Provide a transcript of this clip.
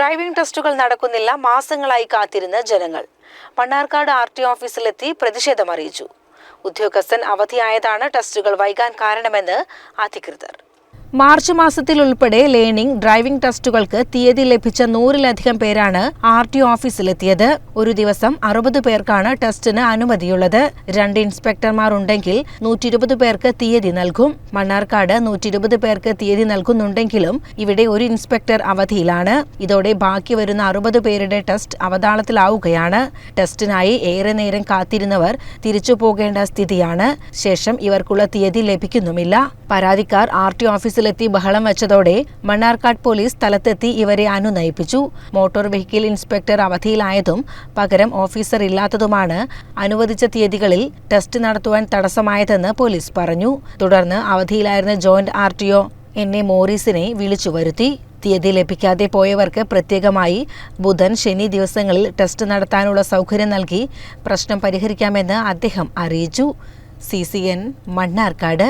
Driving ടെസ്റ്റുകൾ നടക്കുന്നില്ല, മാസങ്ങളായി കാത്തിരുന്ന ജനങ്ങൾ. മണ്ണാർക്കാട് RTO ഓഫീസിലെത്തി പ്രതിഷേധം അറിയിച്ചു. ഉദ്യോഗസ്ഥൻ അവധിയായതാണ് ടെസ്റ്റുകൾ വൈകാൻ കാരണമെന്ന് അധികൃതർ. മാർച്ച് മാസത്തിൽ ഉൾപ്പെടെ ലേണിംഗ്, ഡ്രൈവിംഗ് ടെസ്റ്റുകൾക്ക് തീയതി ലഭിച്ച 100-ലധികം പേരാണ് RTO ഓഫീസിലെത്തിയത്. ഒരു ദിവസം 60 പേർക്കാണ് ടെസ്റ്റിന് അനുമതിയുള്ളത്. 2 ഇൻസ്പെക്ടർമാർ ഉണ്ടെങ്കിൽ 120 പേർക്ക് തീയതി നൽകും. മണ്ണാർക്കാട് 120 പേർക്ക് തീയതി നൽകുന്നുണ്ടെങ്കിലും ഇവിടെ ഒരു ഇൻസ്പെക്ടർ അവധിയിലാണ്. ഇതോടെ ബാക്കി വരുന്ന 60 പേരുടെ ടെസ്റ്റ് അവതാളത്തിലാവുകയാണ്. ടെസ്റ്റിനായി ഏറെ നേരം കാത്തിരുന്നവർ തിരിച്ചു പോകേണ്ട സ്ഥിതിയാണ്. ശേഷം ഇവർക്കുള്ള തീയതി ലഭിക്കുന്നുമില്ല. പരാതിക്കാർ RTO ഓഫീസിലെത്തി ബഹളം വെച്ചതോടെ മണ്ണാർക്കാട് പോലീസ് സ്ഥലത്തെത്തി ഇവരെ അനുനയിപ്പിച്ചു. മോട്ടോർ വെഹിക്കിൾ ഇൻസ്പെക്ടർ അവധിയിലായതും പകരം ഓഫീസർ ഇല്ലാത്തതുമാണ് അനുവദിച്ച തീയതികളിൽ ടെസ്റ്റ് നടത്തുവാൻ തടസ്സമായതെന്ന് പോലീസ് പറഞ്ഞു. തുടർന്ന് അവധിയിലായിരുന്ന ജോയിന്റ് RTO NA മോറിസിനെ വിളിച്ചു വരുത്തി. തീയതി ലഭിക്കാതെ പോയവർക്ക് പ്രത്യേകമായി ബുധൻ, ശനി ദിവസങ്ങളിൽ ടെസ്റ്റ് നടത്താനുള്ള സൗകര്യം നൽകി പ്രശ്നം പരിഹരിക്കാമെന്ന് അദ്ദേഹം അറിയിച്ചു. CCN മണ്ണാർക്കാട്.